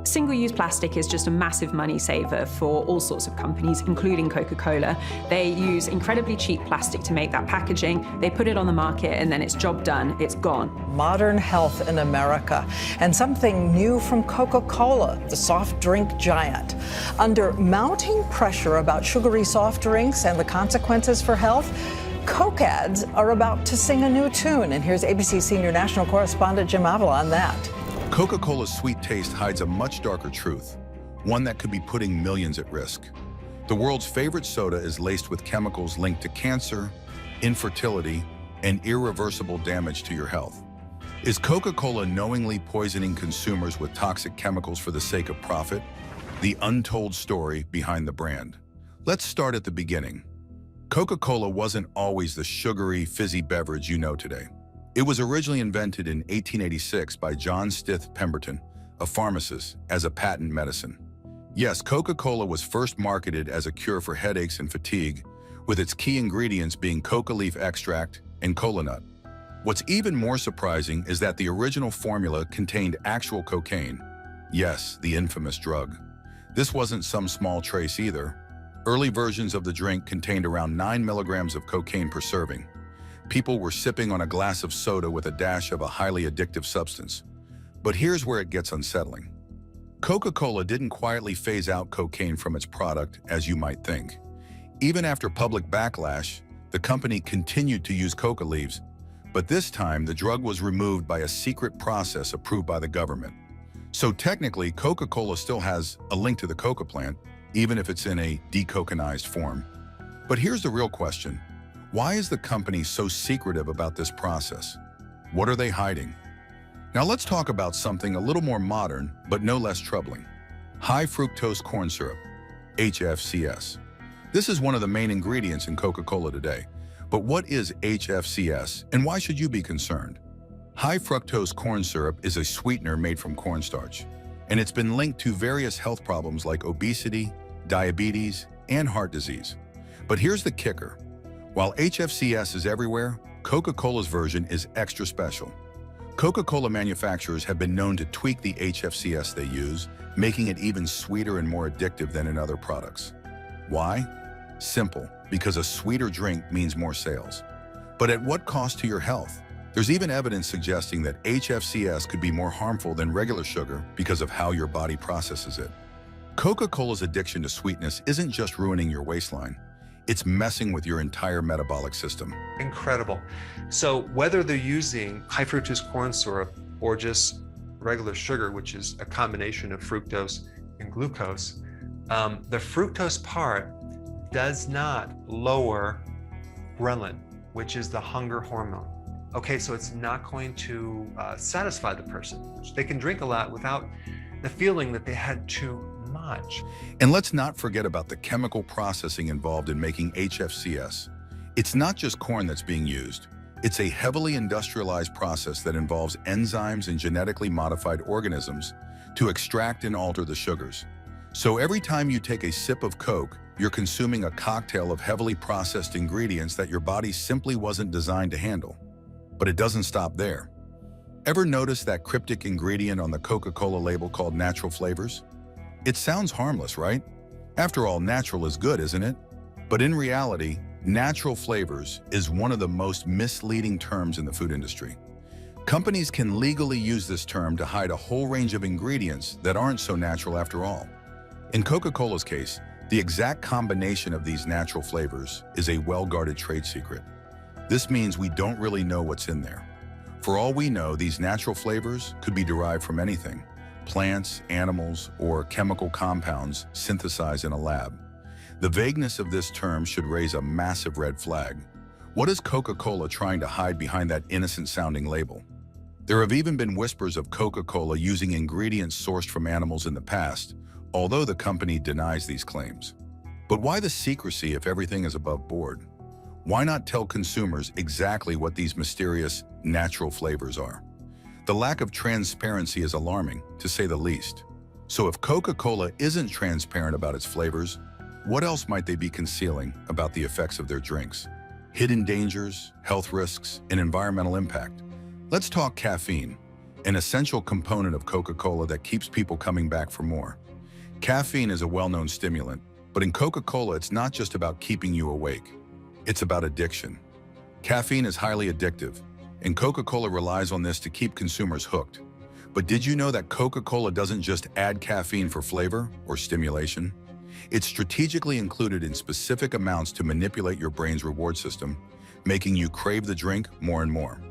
Single-use plastic is just a massive money saver for all sorts of companies, including Coca-Cola. They use incredibly cheap plastic to make that packaging. They put it on the market and then it's job done, it's gone. Modern health in America, and something new from Coca-Cola, the soft drink giant. Under mounting pressure about sugary soft drinks and the consequences for health, Coke ads are about to sing a new tune. And here's ABC senior national correspondent Jim Avila on that. Coca-Cola's sweet taste hides a much darker truth, one that could be putting millions at risk. The world's favorite soda is laced with chemicals linked to cancer, infertility, and irreversible damage to your health. Is Coca-Cola knowingly poisoning consumers with toxic chemicals for the sake of profit? The untold story behind the brand. Let's start at the beginning. Coca-Cola wasn't always the sugary, fizzy beverage you know today. It was originally invented in 1886 by John Stith Pemberton, a pharmacist, as a patent medicine. Yes, Coca-Cola was first marketed as a cure for headaches and fatigue, with its key ingredients being coca leaf extract and cola nut. What's even more surprising is that the original formula contained actual cocaine. Yes, the infamous drug. This wasn't some small trace either. Early versions of the drink contained around 9 milligrams of cocaine per serving. People were sipping on a glass of soda with a dash of a highly addictive substance. But here's where it gets unsettling. Coca-Cola didn't quietly phase out cocaine from its product, as you might think. Even after public backlash, the company continued to use coca leaves, but this time the drug was removed by a secret process approved by the government. So technically, Coca-Cola still has a link to the coca plant, even if it's in a decocanized form. But here's the real question. Why is the company so secretive about this process? What are they hiding? Now let's talk about something a little more modern, but no less troubling. High fructose corn syrup, HFCS. This is one of the main ingredients in Coca-Cola today. But what is HFCS, and why should you be concerned? High fructose corn syrup is a sweetener made from cornstarch, and it's been linked to various health problems like obesity, diabetes, and heart disease. But here's the kicker. While HFCS is everywhere, Coca-Cola's version is extra special. Coca-Cola manufacturers have been known to tweak the HFCS they use, making it even sweeter and more addictive than in other products. Why? Simple, because a sweeter drink means more sales. But at what cost to your health? There's even evidence suggesting that HFCS could be more harmful than regular sugar because of how your body processes it. Coca-Cola's addiction to sweetness isn't just ruining your waistline. It's messing with your entire metabolic system. Incredible. So whether they're using high fructose corn syrup or just regular sugar, which is a combination of fructose and glucose, the fructose part does not lower ghrelin, which is the hunger hormone. Okay, so it's not going to satisfy the person. They can drink a lot without the feeling that they had too much. And let's not forget about the chemical processing involved in making HFCS. It's not just corn that's being used. It's a heavily industrialized process that involves enzymes and genetically modified organisms to extract and alter the sugars. So every time you take a sip of Coke, you're consuming a cocktail of heavily processed ingredients that your body simply wasn't designed to handle. But it doesn't stop there. Ever notice that cryptic ingredient on the Coca-Cola label called natural flavors? It sounds harmless, right? After all, natural is good, isn't it? But in reality, natural flavors is one of the most misleading terms in the food industry. Companies can legally use this term to hide a whole range of ingredients that aren't so natural after all. In Coca-Cola's case, the exact combination of these natural flavors is a well-guarded trade secret. This means we don't really know what's in there. For all we know, these natural flavors could be derived from anything: plants, animals, or chemical compounds synthesized in a lab. The vagueness of this term should raise a massive red flag. What is Coca-Cola trying to hide behind that innocent-sounding label? There have even been whispers of Coca-Cola using ingredients sourced from animals in the past, although the company denies these claims. But why the secrecy if everything is above board? Why not tell consumers exactly what these mysterious natural flavors are? The lack of transparency is alarming, to say the least. So if Coca-Cola isn't transparent about its flavors, what else might they be concealing about the effects of their drinks? Hidden dangers, health risks, and environmental impact. Let's talk caffeine. an essential component of Coca-Cola that keeps people coming back for more. Caffeine is a well-known stimulant, but in Coca-Cola, it's not just about keeping you awake. It's about addiction. Caffeine is highly addictive, and Coca-Cola relies on this to keep consumers hooked. But did you know that Coca-Cola doesn't just add caffeine for flavor or stimulation? It's strategically included in specific amounts to manipulate your brain's reward system, making you crave the drink more and more.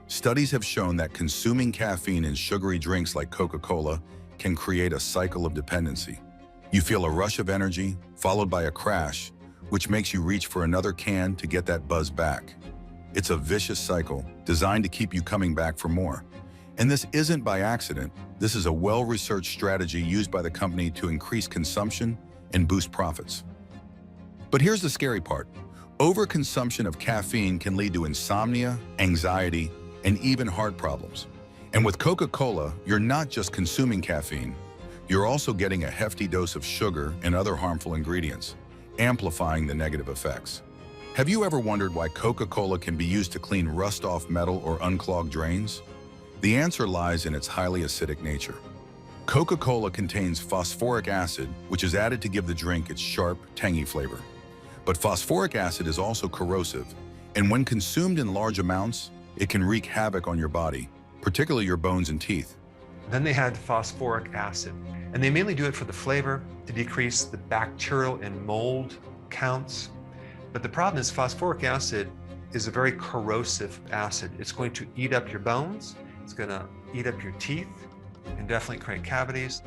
Studies have shown that consuming caffeine in sugary drinks like Coca-Cola can create a cycle of dependency. You feel a rush of energy, followed by a crash, which makes you reach for another can to get that buzz back. It's a vicious cycle designed to keep you coming back for more. And this isn't by accident. This is a well-researched strategy used by the company to increase consumption and boost profits. But here's the scary part. Overconsumption of caffeine can lead to insomnia, anxiety, and even heart problems. And with Coca-Cola, you're not just consuming caffeine, you're also getting a hefty dose of sugar and other harmful ingredients, amplifying the negative effects. Have you ever wondered why Coca-Cola can be used to clean rust off metal or unclog drains? The answer lies in its highly acidic nature. Coca-Cola contains phosphoric acid, which is added to give the drink its sharp, tangy flavor. But phosphoric acid is also corrosive, and when consumed in large amounts, it can wreak havoc on your body, particularly your bones and teeth. Then they had phosphoric acid, and they mainly do it for the flavor, to decrease the bacterial and mold counts. But the problem is phosphoric acid is a very corrosive acid. It's going to eat up your bones, it's going to eat up your teeth, and definitely create cavities.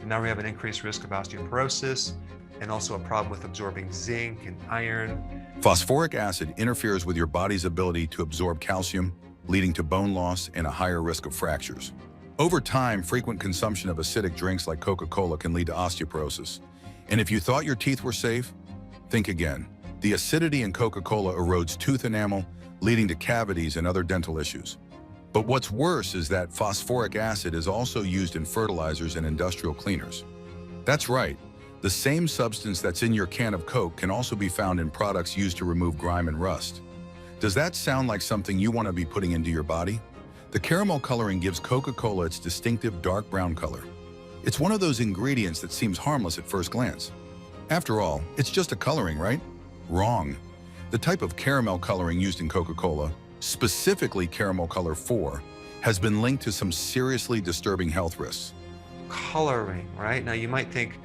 And now we have an increased risk of osteoporosis, and also a problem with absorbing zinc and iron. Phosphoric acid interferes with your body's ability to absorb calcium, leading to bone loss and a higher risk of fractures. Over time, frequent consumption of acidic drinks like Coca-Cola can lead to osteoporosis. And if you thought your teeth were safe, think again. The acidity in Coca-Cola erodes tooth enamel, leading to cavities and other dental issues. But what's worse is that phosphoric acid is also used in fertilizers and industrial cleaners. That's right. The same substance that's in your can of Coke can also be found in products used to remove grime and rust. Does that sound like something you want to be putting into your body? The caramel coloring gives Coca-Cola its distinctive dark brown color. It's one of those ingredients that seems harmless at first glance. After all, it's just a coloring, right? Wrong. The type of caramel coloring used in Coca-Cola, specifically caramel color 4, has been linked to some seriously disturbing health risks. Coloring, right? Now you might think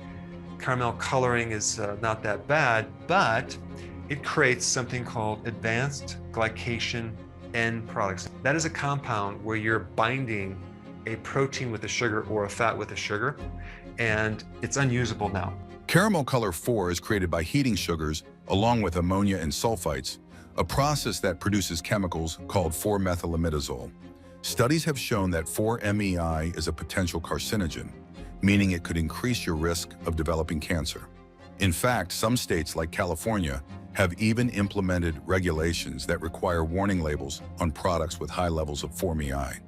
caramel coloring is not that bad, but it creates something called advanced glycation end products. That is a compound where you're binding a protein with a sugar or a fat with a sugar, and it's unusable now. Caramel color 4 is created by heating sugars along with ammonia and sulfites, a process that produces chemicals called 4-methylimidazole. Studies have shown that 4-MeI is a potential carcinogen, meaning it could increase your risk of developing cancer. In fact, some states like California have even implemented regulations that require warning labels on products with high levels of 4-MeI.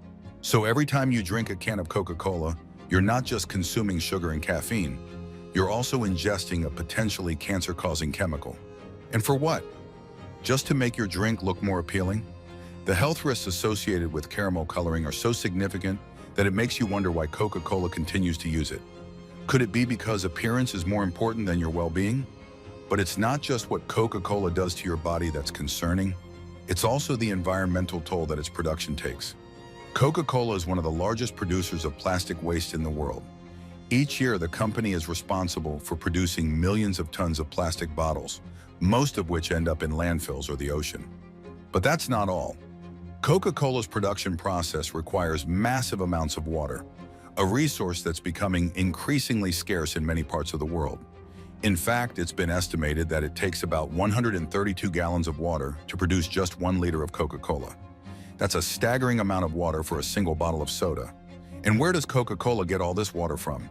So every time you drink a can of Coca-Cola, you're not just consuming sugar and caffeine, you're also ingesting a potentially cancer-causing chemical. And for what? Just to make your drink look more appealing? The health risks associated with caramel coloring are so significant that it makes you wonder why Coca-Cola continues to use it. Could it be because appearance is more important than your well-being? But it's not just what Coca-Cola does to your body that's concerning, it's also the environmental toll that its production takes. Coca-Cola is one of the largest producers of plastic waste in the world. Each year, the company is responsible for producing millions of tons of plastic bottles, most of which end up in landfills or the ocean. But that's not all. Coca-Cola's production process requires massive amounts of water, a resource that's becoming increasingly scarce in many parts of the world. In fact, it's been estimated that it takes about 132 gallons of water to produce just 1 liter of Coca-Cola. That's a staggering amount of water for a single bottle of soda. And where does Coca-Cola get all this water from?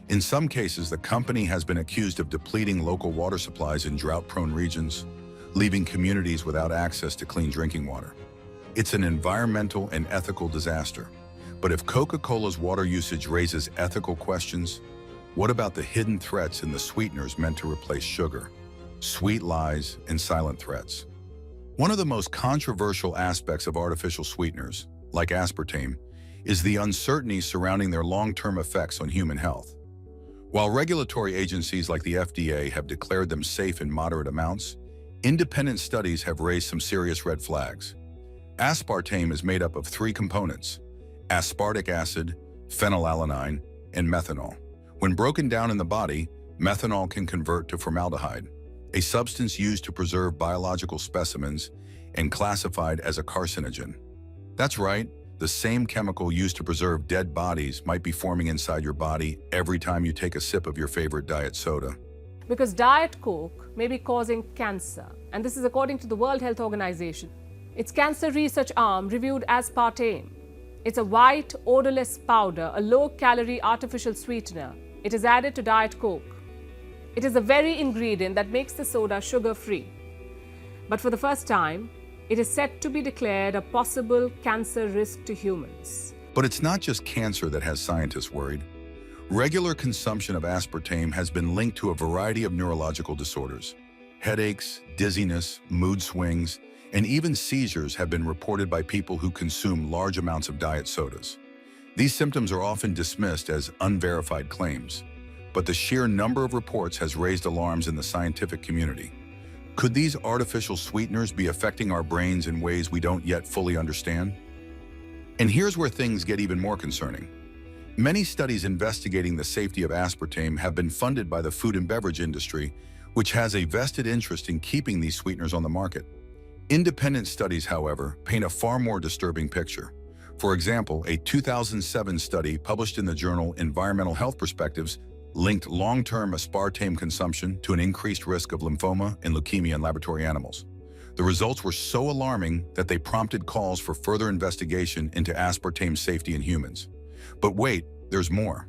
In some cases, the company has been accused of depleting local water supplies in drought-prone regions, leaving communities without access to clean drinking water. It's an environmental and ethical disaster. But if Coca-Cola's water usage raises ethical questions, what about the hidden threats in the sweeteners meant to replace sugar? Sweet lies and silent threats. One of the most controversial aspects of artificial sweeteners, like aspartame, is the uncertainty surrounding their long-term effects on human health. While regulatory agencies like the FDA have declared them safe in moderate amounts, independent studies have raised some serious red flags. Aspartame is made up of 3 components: aspartic acid, phenylalanine, and methanol. When broken down in the body, methanol can convert to formaldehyde, a substance used to preserve biological specimens and classified as a carcinogen. That's right, the same chemical used to preserve dead bodies might be forming inside your body every time you take a sip of your favorite diet soda. Because Diet Coke may be causing cancer, and this is according to the World Health Organization. Its cancer research arm reviewed aspartame. It's a white, odorless powder, a low-calorie artificial sweetener. It is added to Diet Coke. It is the very ingredient that makes the soda sugar-free. But for the first time, it is set to be declared a possible cancer risk to humans. But it's not just cancer that has scientists worried. Regular consumption of aspartame has been linked to a variety of neurological disorders. Headaches, dizziness, mood swings, and even seizures have been reported by people who consume large amounts of diet sodas. These symptoms are often dismissed as unverified claims, but the sheer number of reports has raised alarms in the scientific community. Could these artificial sweeteners be affecting our brains in ways we don't yet fully understand? And here's where things get even more concerning. Many studies investigating the safety of aspartame have been funded by the food and beverage industry, which has a vested interest in keeping these sweeteners on the market. Independent studies, however, paint a far more disturbing picture. For example, a 2007 study published in the journal Environmental Health Perspectives linked long-term aspartame consumption to an increased risk of lymphoma and leukemia in laboratory animals. The results were so alarming that they prompted calls for further investigation into aspartame safety in humans. But wait, there's more.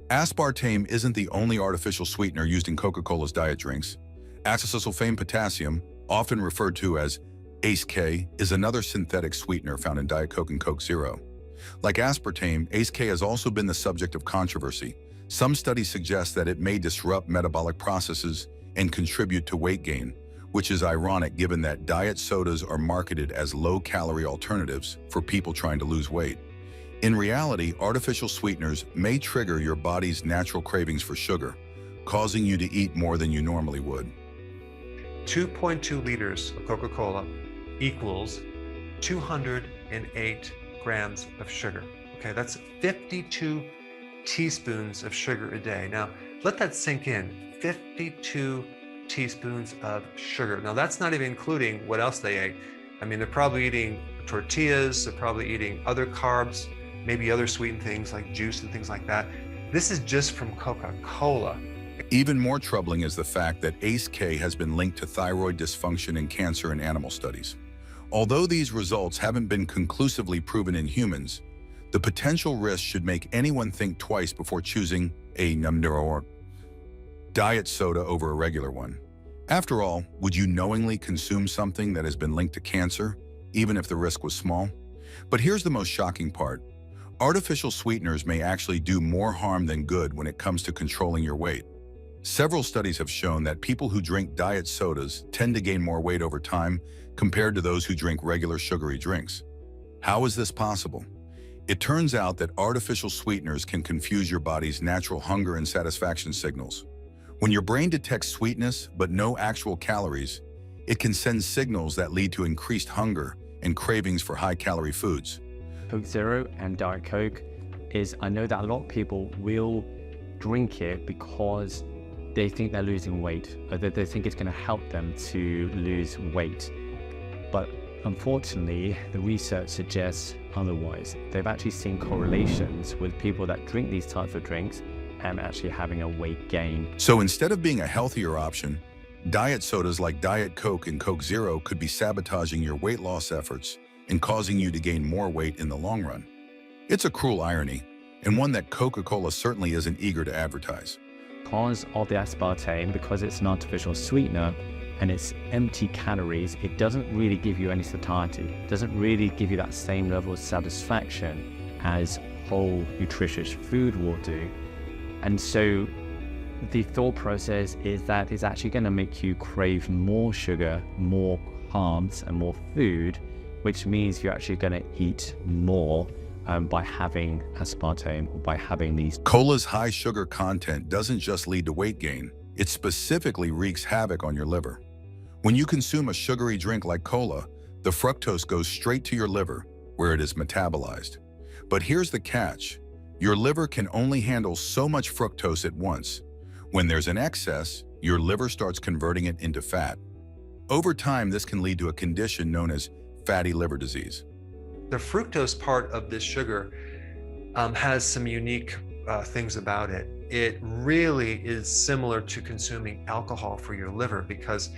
Aspartame isn't the only artificial sweetener used in Coca-Cola's diet drinks. Acesulfame potassium, often referred to as ACE-K, is another synthetic sweetener found in Diet Coke and Coke Zero. Like aspartame, ACE-K has also been the subject of controversy. Some studies suggest that it may disrupt metabolic processes and contribute to weight gain, which is ironic given that diet sodas are marketed as low-calorie alternatives for people trying to lose weight. In reality, artificial sweeteners may trigger your body's natural cravings for sugar, causing you to eat more than you normally would. 2.2 liters of Coca-Cola equals 208 grams of sugar. Okay, that's 52 teaspoons of sugar a day. Now, let that sink in. 52 teaspoons of sugar. Now, that's not even including what else they ate. I mean, they're probably eating tortillas, they're probably eating other carbs, maybe other sweetened things like juice and things like that. This is just from Coca-Cola. Even more troubling is the fact that ACE-K has been linked to thyroid dysfunction and cancer in animal studies. Although these results haven't been conclusively proven in humans, the potential risk should make anyone think twice before choosing a diet soda over a regular one. After all, would you knowingly consume something that has been linked to cancer, even if the risk was small? But here's the most shocking part. Artificial sweeteners may actually do more harm than good when it comes to controlling your weight. Several studies have shown that people who drink diet sodas tend to gain more weight over time compared to those who drink regular sugary drinks. How is this possible? It turns out that artificial sweeteners can confuse your body's natural hunger and satisfaction signals. When your brain detects sweetness but no actual calories, it can send signals that lead to increased hunger and cravings for high-calorie foods. Coke Zero and Diet Coke is, I know that a lot of people will drink it because they think they're losing weight, or that they think it's going to help them to lose weight. But unfortunately, the research suggests otherwise. They've actually seen correlations with people that drink these types of drinks and actually having a weight gain. So instead of being a healthier option, diet sodas like Diet Coke and Coke Zero could be sabotaging your weight loss efforts and causing you to gain more weight in the long run. It's a cruel irony, and one that Coca-Cola certainly isn't eager to advertise. Because of the aspartame, because it's an artificial sweetener and it's empty calories, it doesn't really give you any satiety. It doesn't really give you that same level of satisfaction as whole nutritious food will do. And so the thought process is that it's actually going to make you crave more sugar, more carbs and more food, which means you're actually going to eat more by having aspartame or by having these. Cola's high sugar content doesn't just lead to weight gain, it specifically wreaks havoc on your liver. When you consume a sugary drink like cola, the fructose goes straight to your liver, where it is metabolized. But here's the catch. Your liver can only handle so much fructose at once. When there's an excess, your liver starts converting it into fat. Over time, this can lead to a condition known as fatty liver disease. The fructose part of this sugar has some unique things about it. It really is similar to consuming alcohol for your liver because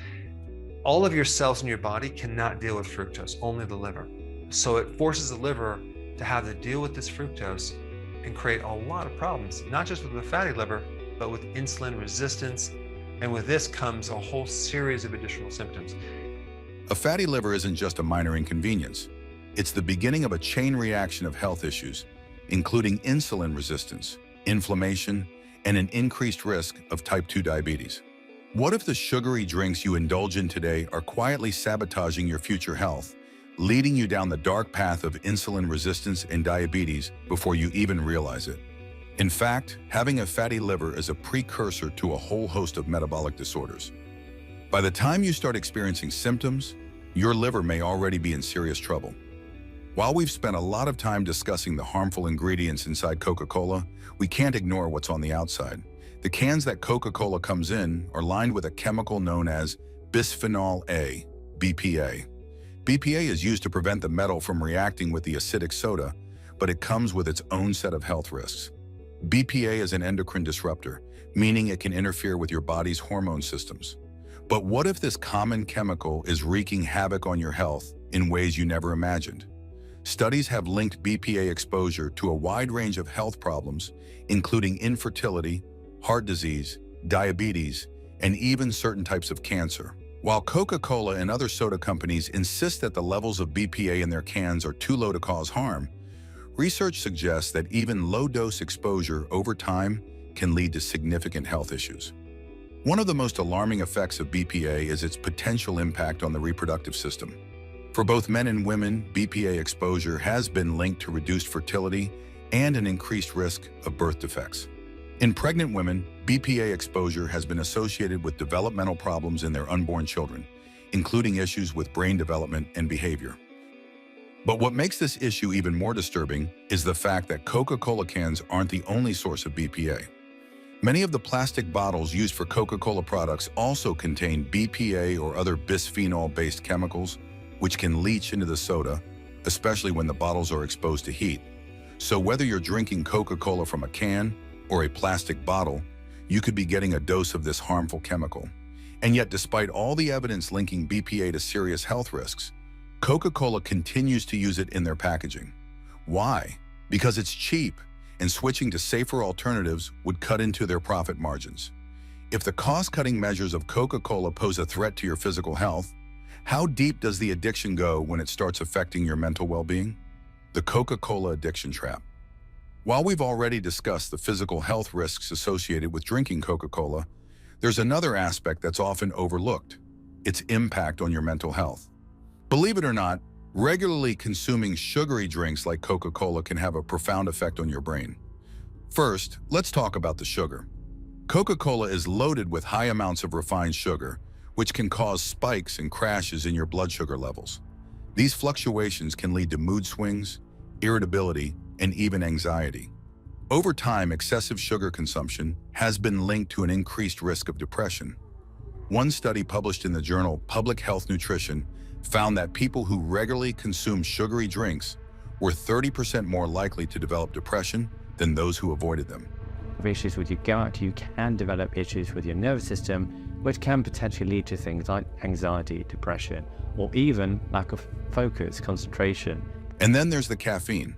all of your cells in your body cannot deal with fructose, only the liver. So it forces the liver to have to deal with this fructose and create a lot of problems, not just with the fatty liver, but with insulin resistance. And with this comes a whole series of additional symptoms. A fatty liver isn't just a minor inconvenience. It's the beginning of a chain reaction of health issues, including insulin resistance, inflammation, and an increased risk of type 2 diabetes. What if the sugary drinks you indulge in today are quietly sabotaging your future health, leading you down the dark path of insulin resistance and diabetes before you even realize it? In fact, having a fatty liver is a precursor to a whole host of metabolic disorders. By the time you start experiencing symptoms, your liver may already be in serious trouble. While we've spent a lot of time discussing the harmful ingredients inside Coca-Cola, we can't ignore what's on the outside. The cans that Coca-Cola comes in are lined with a chemical known as bisphenol A, BPA. BPA is used to prevent the metal from reacting with the acidic soda, but it comes with its own set of health risks. BPA is an endocrine disruptor, meaning it can interfere with your body's hormone systems. But what if this common chemical is wreaking havoc on your health in ways you never imagined? Studies have linked BPA exposure to a wide range of health problems, including infertility, heart disease, diabetes, and even certain types of cancer. While Coca-Cola and other soda companies insist that the levels of BPA in their cans are too low to cause harm, research suggests that even low-dose exposure over time can lead to significant health issues. One of the most alarming effects of BPA is its potential impact on the reproductive system. For both men and women, BPA exposure has been linked to reduced fertility and an increased risk of birth defects. In pregnant women, BPA exposure has been associated with developmental problems in their unborn children, including issues with brain development and behavior. But what makes this issue even more disturbing is the fact that Coca-Cola cans aren't the only source of BPA. Many of the plastic bottles used for Coca-Cola products also contain BPA or other bisphenol-based chemicals, which can leach into the soda, especially when the bottles are exposed to heat. So whether you're drinking Coca-Cola from a can or a plastic bottle, you could be getting a dose of this harmful chemical. And yet, despite all the evidence linking BPA to serious health risks, Coca-Cola continues to use it in their packaging. Why? Because it's cheap, and switching to safer alternatives would cut into their profit margins. If the cost-cutting measures of Coca-Cola pose a threat to your physical health, how deep does the addiction go when it starts affecting your mental well-being? The Coca-Cola addiction trap. While we've already discussed the physical health risks associated with drinking Coca-Cola, there's another aspect that's often overlooked: its impact on your mental health. Believe it or not, regularly consuming sugary drinks like Coca-Cola can have a profound effect on your brain. First, let's talk about the sugar. Coca-Cola is loaded with high amounts of refined sugar, which can cause spikes and crashes in your blood sugar levels. These fluctuations can lead to mood swings, irritability, and even anxiety. Over time, excessive sugar consumption has been linked to an increased risk of depression. One study published in the journal Public Health Nutrition found that people who regularly consume sugary drinks were 30% more likely to develop depression than those who avoided them. Issues with your gut, you can develop issues with your nervous system, which can potentially lead to things like anxiety, depression, or even lack of focus, concentration. And then there's the caffeine.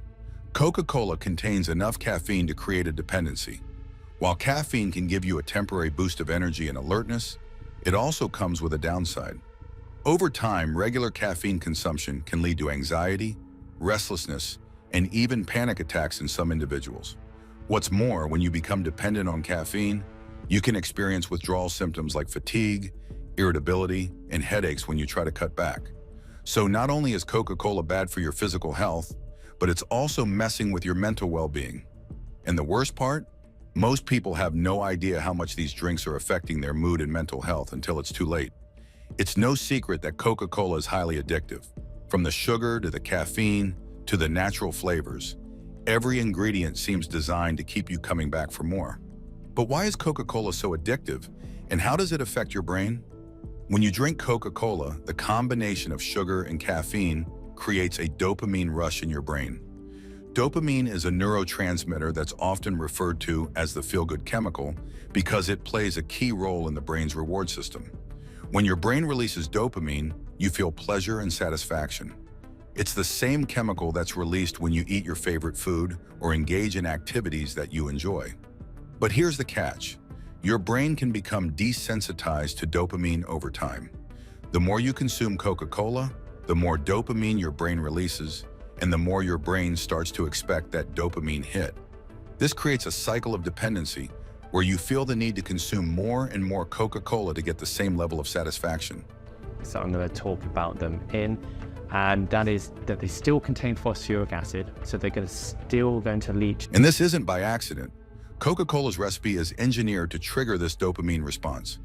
Coca-Cola contains enough caffeine to create a dependency. While caffeine can give you a temporary boost of energy and alertness, it also comes with a downside. Over time, regular caffeine consumption can lead to anxiety, restlessness, and even panic attacks in some individuals. What's more, when you become dependent on caffeine, you can experience withdrawal symptoms like fatigue, irritability, and headaches when you try to cut back. So not only is Coca-Cola bad for your physical health, but it's also messing with your mental well-being. And the worst part? Most people have no idea how much these drinks are affecting their mood and mental health until it's too late. It's no secret that Coca-Cola is highly addictive. From the sugar to the caffeine to the natural flavors, every ingredient seems designed to keep you coming back for more. But why is Coca-Cola so addictive, and how does it affect your brain? When you drink Coca-Cola, the combination of sugar and caffeine creates a dopamine rush in your brain. Dopamine is a neurotransmitter that's often referred to as the feel-good chemical because it plays a key role in the brain's reward system. When your brain releases dopamine, you feel pleasure and satisfaction. It's the same chemical that's released when you eat your favorite food or engage in activities that you enjoy. But here's the catch. Your brain can become desensitized to dopamine over time. The more you consume Coca-Cola, the more dopamine your brain releases, and the more your brain starts to expect that dopamine hit. This creates a cycle of dependency where you feel the need to consume more and more Coca-Cola to get the same level of satisfaction. So I'm going to talk about them and that is that they still contain phosphoric acid, so they're still going to leach. And this isn't by accident. Coca-Cola's recipe is engineered to trigger this dopamine response.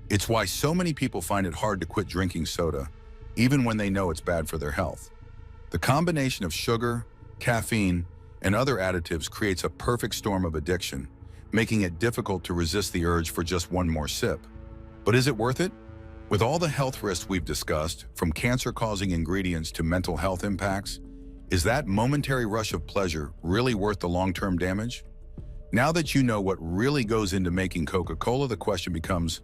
It's why so many people find it hard to quit drinking soda, even when they know it's bad for their health. The combination of sugar, caffeine, and other additives creates a perfect storm of addiction, making it difficult to resist the urge for just one more sip. But is it worth it? With all the health risks we've discussed, from cancer-causing ingredients to mental health impacts, is that momentary rush of pleasure really worth the long-term damage? Now that you know what really goes into making Coca-Cola, the question becomes,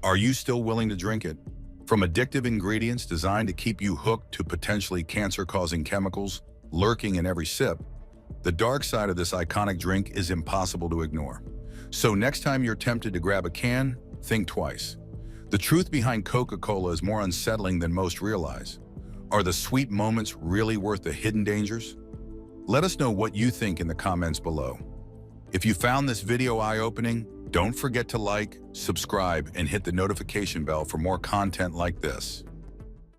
are you still willing to drink it? From addictive ingredients designed to keep you hooked to potentially cancer-causing chemicals lurking in every sip, the dark side of this iconic drink is impossible to ignore. So next time you're tempted to grab a can, think twice. The truth behind Coca-Cola is more unsettling than most realize. Are the sweet moments really worth the hidden dangers? Let us know what you think in the comments below. If you found this video eye-opening, don't forget to like, subscribe, and hit the notification bell for more content like this.